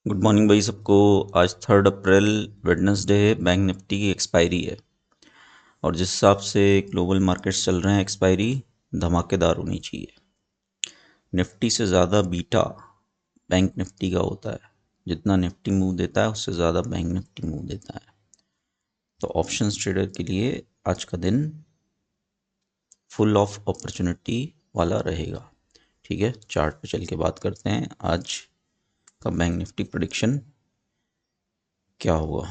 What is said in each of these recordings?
Good morning भाई सबको। आज 3 अप्रैल वेडनेसडे है। बैंक निफ्टी की एक्सपायरी है और जिस हिसाब से ग्लोबल मार्केट्स चल रहे हैं एक्सपायरी धमाकेदार होनी चाहिए। निफ्टी से ज़्यादा बीटा बैंक निफ्टी का होता है। जितना निफ्टी मूव देता है उससे ज़्यादा बैंक निफ्टी मूव देता है। तो ऑप्शंस ट्रेडर के लिए आज का दिन फुल ऑफ अपॉर्चुनिटी वाला रहेगा। ठीक है, चार्ट पे चल के बात करते हैं आज का बैंक निफ्टी प्रेडिक्शन क्या हुआ।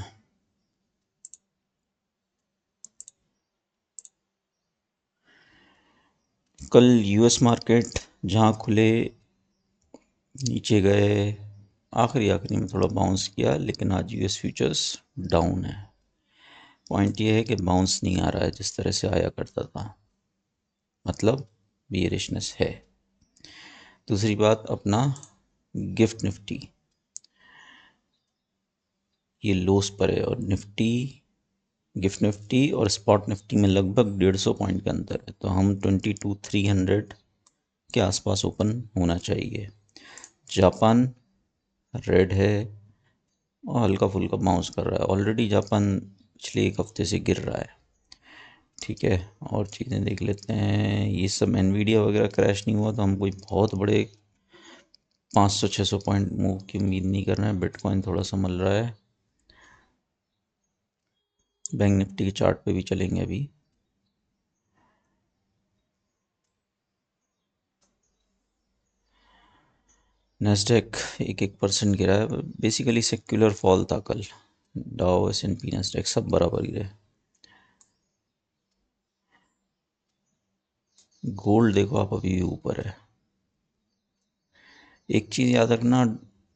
कल यूएस मार्केट जहां खुले नीचे गए, आखिरी आखिरी में थोड़ा बाउंस किया, लेकिन आज यूएस फ्यूचर्स डाउन है। पॉइंट ये है कि बाउंस नहीं आ रहा है जिस तरह से आया करता था, मतलब बियरिशनेस है। दूसरी बात, अपना गिफ्ट निफ्टी ये लोस पर है और निफ्टी, गिफ्ट निफ्टी और स्पॉट निफ्टी में लगभग 150 पॉइंट का अंतर है। तो हम 22,300 के आसपास ओपन होना चाहिए। जापान रेड है और हल्का फुल्का बाउंस कर रहा है। ऑलरेडी जापान पिछले एक हफ्ते से गिर रहा है। ठीक है, और चीज़ें देख लेते हैं। ये सब एनवीडिया वगैरह क्रैश नहीं हुआ तो हम कोई बहुत बड़े 500-600 पॉइंट मूव की उम्मीद नहीं कर रहे हैं। बिटकॉइन थोड़ा संभल रहा है। बैंक निफ्टी के चार्ट पे भी चलेंगे अभी। नेस्डेक 1% गिरा है। बेसिकली सेक्युलर फॉल था कल। डाउ, S&P, नेस्डेक सब बराबर गिरे। गोल्ड देखो आप अभी भी ऊपर है। एक चीज़ याद रखना,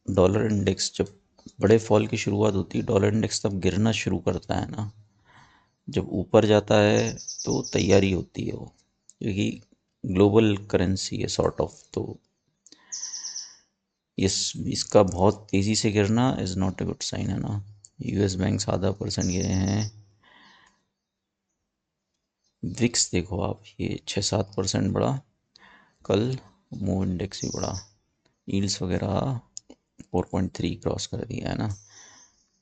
डॉलर इंडेक्स जब बड़े फॉल की शुरुआत होती है, डॉलर इंडेक्स तब गिरना शुरू करता है ना। जब ऊपर जाता है तो तैयारी होती है वो, क्योंकि ग्लोबल करेंसी है सॉर्ट ऑफ। तो इसका बहुत तेज़ी से गिरना is not a good sign, है ना। यूएस बैंक ½ % गिरे हैं। विक्स देखो आप, ये 6-7% बढ़ा कल। मूव इंडेक्स भी बढ़ा। यील्ड्स वगैरह 4.3 क्रॉस कर दिया है ना।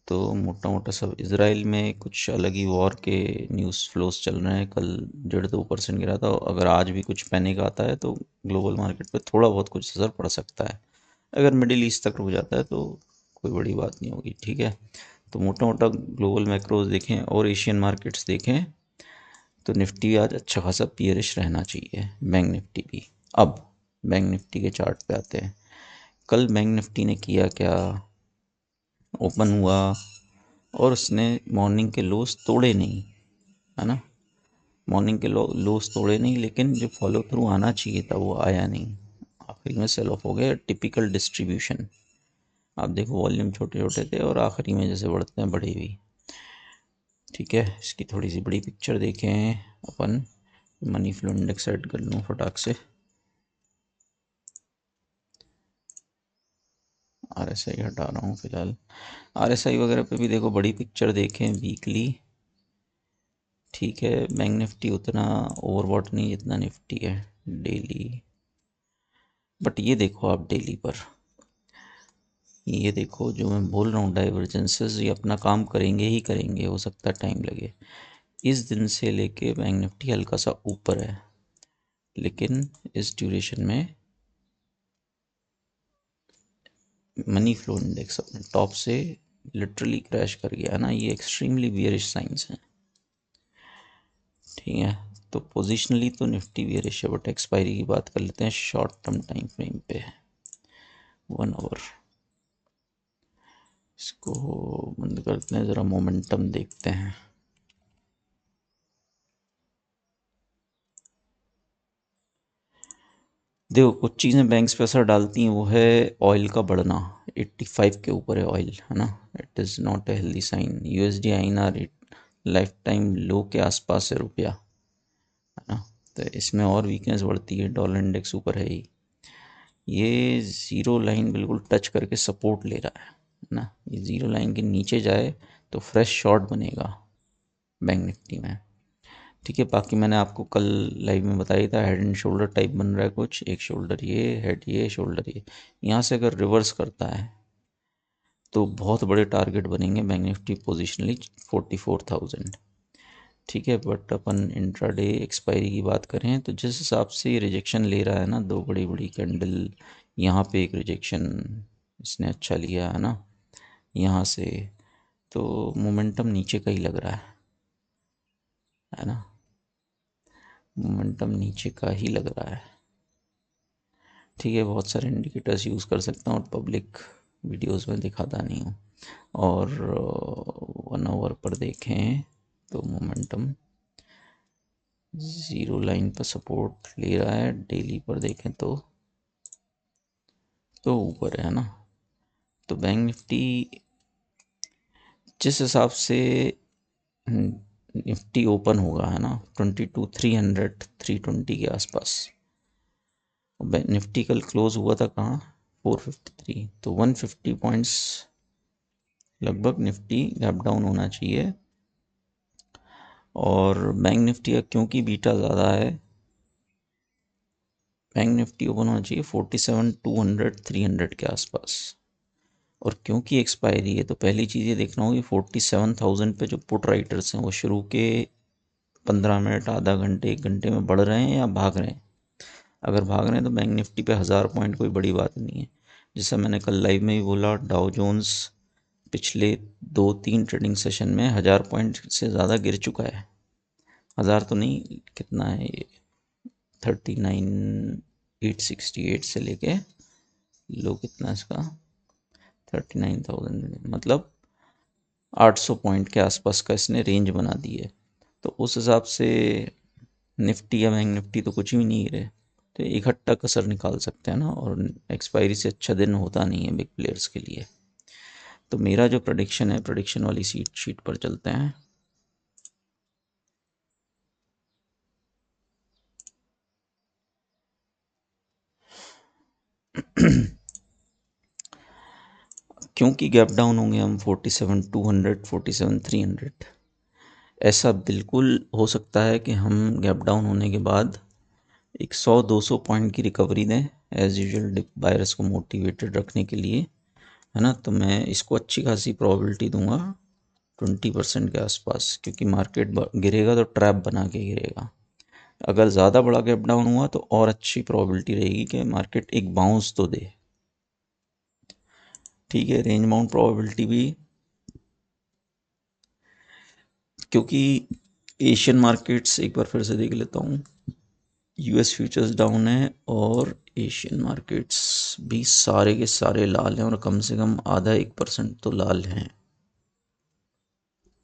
तो मोटा मोटा सब इसराइल में कुछ अलग ही वॉर के न्यूज़ फ्लोज चल रहे हैं। कल 1.5-2% गिरा था। अगर आज भी कुछ पैनिक आता है तो ग्लोबल मार्केट पे थोड़ा बहुत कुछ असर पड़ सकता है। अगर मिडिल ईस्ट तक रुक जाता है तो कोई बड़ी बात नहीं होगी। ठीक है, तो मोटा मोटा ग्लोबल मैक्रोज देखें और एशियन मार्केट्स देखें तो निफ्टी आज अच्छा खासा पियरिश रहना चाहिए, बैंक निफ्टी भी। अब बैंक निफ्टी के चार्ट पे आते हैं। कल बैंक निफ्टी ने किया क्या, ओपन हुआ और उसने मॉर्निंग के लोस तोड़े नहीं, है ना। मॉर्निंग के लोस तोड़े नहीं, लेकिन जो फॉलो थ्रू आना चाहिए था वो आया नहीं। आखिरी में सेल ऑफ हो गया। Typical distribution. आप देखो वॉल्यूम छोटे छोटे थे और आखिरी में जैसे बढ़ते हैं बढ़े भी। ठीक है, इसकी थोड़ी सी बड़ी पिक्चर देखें अपन। मनी फ्लो इंडेक्स ऐड कर लूँ फटाक से। RSI हटा रहा हूँ फिलहाल। RSI वगैरह पे भी देखो बड़ी पिक्चर देखें वीकली। ठीक है, बैंक निफ्टी उतना ओवरबॉट नहीं जितना निफ्टी है डेली। बट ये देखो आप डेली पर, ये देखो जो मैं बोल रहा हूँ, डाइवर्जेंसेस ये अपना काम करेंगे ही करेंगे, हो सकता है टाइम लगे। इस दिन से लेके बैंक निफ्टी हल्का सा ऊपर है, लेकिन इस ड्यूरेशन में मनी फ्लो इंडेक्स अपने टॉप से लिटरली क्रैश कर गया है ना। ये एक्सट्रीमली बियरिश साइंस हैं। ठीक है, तो पोजिशनली तो निफ्टी बियरिश है, बट एक्सपायरी की बात कर लेते हैं शॉर्ट टर्म टाइम फ्रेम पे। 1 आवर इसको बंद करते हैं, ज़रा मोमेंटम देखते हैं। देखो कुछ चीज़ें बैंक्स पे असर डालती हैं, वो है ऑयल का बढ़ना। 85 के ऊपर है ऑयल, है ना। It is not a healthy sign. USD INR lifetime low के आसपास है रुपया, है ना। तो इसमें और वीकनेस बढ़ती है। डॉलर इंडेक्स ऊपर है ही। ये ज़ीरो लाइन बिल्कुल टच करके सपोर्ट ले रहा है ना। ये ज़ीरो लाइन के नीचे जाए तो फ्रेश शॉर्ट बनेगा बैंक निफ्टी में। ठीक है, बाकी मैंने आपको कल लाइव में बताया था, हेड एंड शोल्डर टाइप बन रहा है कुछ। एक शोल्डर ये, हेड ये, शोल्डर ये। यहाँ से अगर रिवर्स करता है तो बहुत बड़े टारगेट बनेंगे बैंक निफ्टी पोजिशनली 44,000। ठीक है, बट अपन इंट्राडे एक्सपायरी की बात करें तो जिस हिसाब से रिजेक्शन ले रहा है ना, दो बड़ी बड़ी कैंडल, यहाँ पे एक रिजेक्शन इसने अच्छा लिया है ना यहाँ से, तो मोमेंटम नीचे का ही लग रहा है ना, मोमेंटम नीचे का ही लग रहा है। ठीक है, बहुत सारे इंडिकेटर्स यूज़ कर सकता हूँ और पब्लिक वीडियोस में दिखाता नहीं हूँ। और 1 आवर पर देखें तो मोमेंटम ज़ीरो लाइन पर सपोर्ट ले रहा है, डेली पर देखें तो ऊपर है ना। तो बैंक निफ्टी जिस हिसाब से निफ्टी ओपन होगा है ना 22,300 320 के आसपास, निफ्टी कल क्लोज हुआ था कहाँ 453, तो 150 पॉइंट्स लगभग निफ्टी गैप डाउन होना चाहिए। और बैंक निफ्टी क्योंकि बीटा ज़्यादा है, बैंक निफ्टी ओपन होना चाहिए 47,200 300 के आसपास। और क्योंकि एक्सपायरी है तो पहली चीज़ ये देखना होगी 47,000 पे जो पुट राइटर्स हैं वो शुरू के 15 मिनट, आधा घंटे, 1 घंटे में बढ़ रहे हैं या भाग रहे हैं। अगर भाग रहे हैं तो बैंक निफ्टी पे 1000 पॉइंट कोई बड़ी बात नहीं है। जैसा मैंने कल लाइव में ही बोला, डाउ जोन्स पिछले 2-3 ट्रेडिंग सेशन में 1000 पॉइंट से ज़्यादा गिर चुका है। 1000 तो नहीं, कितना है ये, 39,868 से लेके लो कितना इसका 39,000, मतलब 800 पॉइंट के आसपास का इसने रेंज बना दी है। तो उस हिसाब से निफ्टी या बैंक निफ्टी तो कुछ भी नहीं गिरे, तो इकट्ठा कसर निकाल सकते हैं ना, और एक्सपायरी से अच्छा दिन होता नहीं है बिग प्लेयर्स के लिए। तो मेरा जो प्रेडिक्शन है, प्रेडिक्शन वाली शीट पर चलते हैं। क्योंकि गैप डाउन होंगे हम 47,200 47,300, ऐसा बिल्कुल हो सकता है कि हम गैप डाउन होने के बाद एक 100-200 पॉइंट की रिकवरी दें एज यूजल, डिप बायर्स को मोटिवेटेड रखने के लिए, है ना। तो मैं इसको अच्छी खासी प्रोबेबिलिटी दूंगा 20% के आसपास, क्योंकि मार्केट गिरेगा तो ट्रैप बना के गिरेगा। अगर ज़्यादा बड़ा गैप डाउन हुआ तो और अच्छी प्रोबेबिलिटी रहेगी कि मार्केट एक बाउंस तो दे। ठीक है, रेंज बाउंड प्रोबेबिलिटी भी, क्योंकि एशियन मार्केट्स एक बार फिर से देख लेता हूँ, यूएस फ्यूचर्स डाउन है और एशियन मार्केट्स भी सारे के सारे लाल हैं, और कम से कम आधा 1% तो लाल हैं,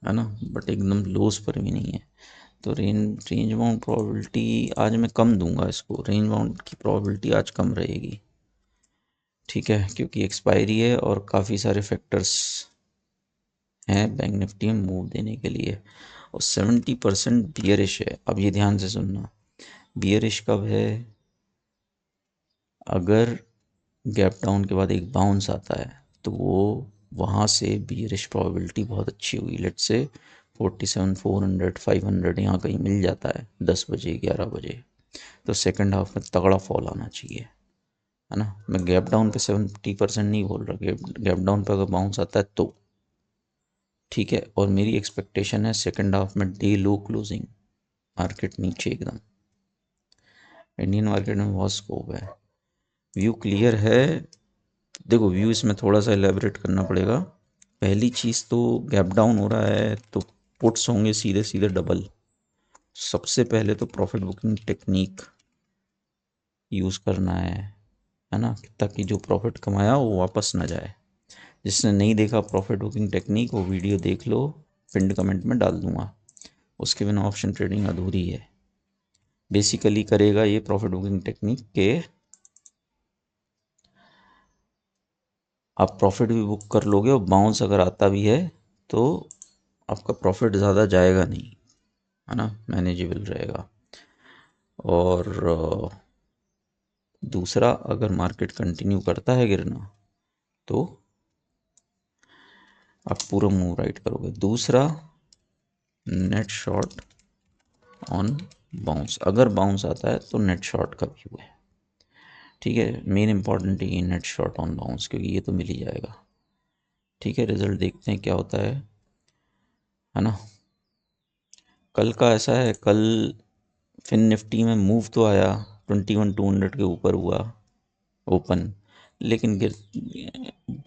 है ना, बट एकदम लोस पर भी नहीं है। तो रेंज बाउंड प्रोबेबिलिटी आज मैं कम दूंगा इसको, रेंज बाउंड की प्रोबेबिलिटी आज कम रहेगी। ठीक है, क्योंकि एक्सपायरी है और काफ़ी सारे फैक्टर्स हैं बैंक निफ्टी में मूव देने के लिए, और 70% बियरिश है। अब ये ध्यान से सुनना, बियरिश कब है, अगर गैप डाउन के बाद एक बाउंस आता है तो वो वहाँ से बियरिश प्रोबेबिलिटी बहुत अच्छी हुई, लेट से 47,400 500 यहाँ कहीं मिल जाता है 10 बजे 11 बजे, तो सेकंड हाफ में तगड़ा फॉल आना चाहिए, है ना। मैं गैप डाउन पे 70% नहीं बोल रहा, गैप डाउन पे अगर बाउंस आता है तो ठीक है। और मेरी एक्सपेक्टेशन है सेकंड हाफ में डे लो क्लोजिंग, मार्केट नीचे एकदम, इंडियन मार्केट में बहुत स्कोप है। व्यू क्लियर है, देखो व्यू इसमें थोड़ा सा एलेबरेट करना पड़ेगा। पहली चीज़ तो गैप डाउन हो रहा है तो पुट्स होंगे सीधे सीधे डबल। सबसे पहले तो प्रॉफिट बुकिंग टेक्निक यूज़ करना है ना, ताकि जो प्रॉफिट कमाया वो वापस ना जाए। जिसने नहीं देखा प्रॉफिट बुकिंग टेक्निक, वो वीडियो देख लो, पिंड कमेंट में डाल दूंगा। उसके बिना ऑप्शन ट्रेडिंग अधूरी है। बेसिकली करेगा ये प्रॉफिट बुकिंग टेक्निक के आप प्रॉफिट भी बुक कर लोगे और बाउंस अगर आता भी है तो आपका प्रॉफिट ज़्यादा जाएगा नहीं, है ना, मैनेजेबल रहेगा। और दूसरा, अगर मार्केट कंटिन्यू करता है गिरना तो आप पूरा मूव राइट करोगे। दूसरा, नेट शॉर्ट ऑन बाउंस, अगर बाउंस आता है तो नेट शॉर्ट का व्यू है। ठीक है, मेन इंपॉर्टेंट है ये नेट शॉर्ट ऑन बाउंस, क्योंकि ये तो मिल ही जाएगा। ठीक है, रिजल्ट देखते हैं क्या होता है ना। कल का ऐसा है, कल फिन निफ्टी में मूव तो आया, 21,200 के ऊपर हुआ ओपन, लेकिन गिर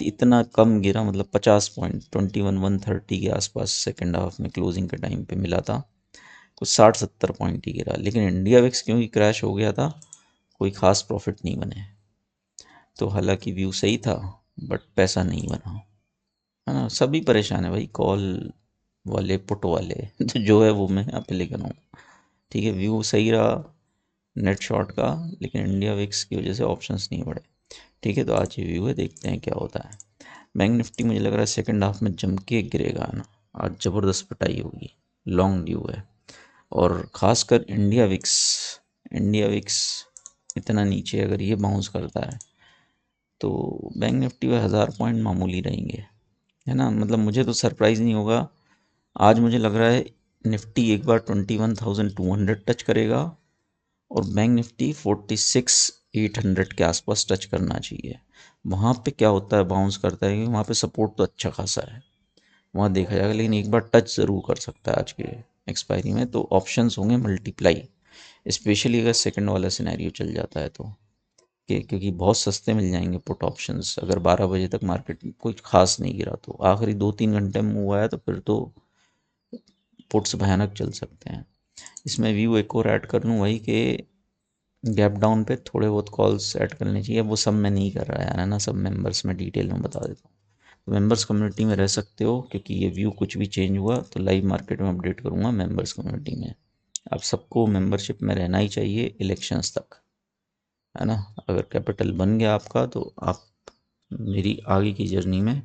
इतना कम गिरा, मतलब 50 पॉइंट, 21,130 के आसपास सेकेंड हाफ में क्लोजिंग के टाइम पे मिला था, कुछ 60-70 पॉइंट ही गिरा। लेकिन इंडिया विक्स क्योंकि क्रैश हो गया था, कोई खास प्रॉफिट नहीं बने। तो हालांकि व्यू सही था, बट पैसा नहीं बना, है ना। सभी परेशान है भाई, कॉल वाले, पुट वाले तो जो है वो मैं यहाँ पे लेकर हूँ। ठीक है, व्यू सही रहा नेट शॉर्ट का, लेकिन इंडिया विक्स की वजह से ऑप्शंस नहीं बढ़े। ठीक है, तो आज ये व्यू है, देखते हैं क्या होता है। बैंक निफ्टी मुझे लग रहा है सेकंड हाफ में जम के गिरेगा ना, आज ज़बरदस्त पिटाई होगी, लॉन्ग ड्यू है। और ख़ासकर इंडिया विक्स इतना नीचे अगर ये बाउंस करता है तो बैंक निफ्टी में 1000 पॉइंट मामूली रहेंगे, है ना। मतलब मुझे तो सरप्राइज़ नहीं होगा, आज मुझे लग रहा है निफ्टी एक बार 21,200 टच करेगा, और बैंक निफ्टी 46,800 के आसपास टच करना चाहिए। वहाँ पे क्या होता है, बाउंस करता है, क्योंकि वहाँ पे सपोर्ट तो अच्छा खासा है, वहाँ देखा जाएगा। लेकिन एक बार टच ज़रूर कर सकता है आज के एक्सपायरी में, तो ऑप्शंस होंगे मल्टीप्लाई, स्पेशली अगर सेकंड वाला सिनेरियो चल जाता है तो, क्योंकि बहुत सस्ते मिल जाएंगे पुट ऑप्शंस। अगर 12 बजे तक मार्केट कुछ खास नहीं गिरा तो आखिरी 2-3 घंटे में मूव आया तो फिर तो पुट्स भयानक चल सकते हैं। इसमें व्यू एक और ऐड कर लूँ, वही कि गैप डाउन पे थोड़े बहुत कॉल्स ऐड करने चाहिए। वो सब मैं नहीं कर रहा यार, है ना, सब मेंबर्स में डिटेल में बता देता हूँ। तो मेंबर्स कम्युनिटी में रह सकते हो, क्योंकि ये व्यू कुछ भी चेंज हुआ तो लाइव मार्केट में अपडेट करूँगा मेंबर्स कम्युनिटी में। अब सबको मेंबरशिप में रहना ही चाहिए इलेक्शंस तक, है ना। अगर कैपिटल बन गया आपका तो आप मेरी आगे की जर्नी में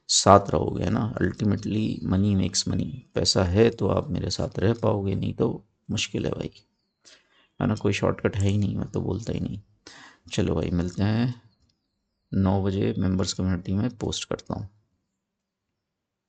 साथ रहोगे, है ना। अल्टीमेटली मनी मेक्स मनी, पैसा है तो आप मेरे साथ रह पाओगे, नहीं तो मुश्किल है भाई, है ना। कोई शॉर्टकट है ही नहीं, मैं तो बोलता ही नहीं। चलो भाई, मिलते हैं 9 बजे, मेंबर्स कम्युनिटी में पोस्ट करता हूँ।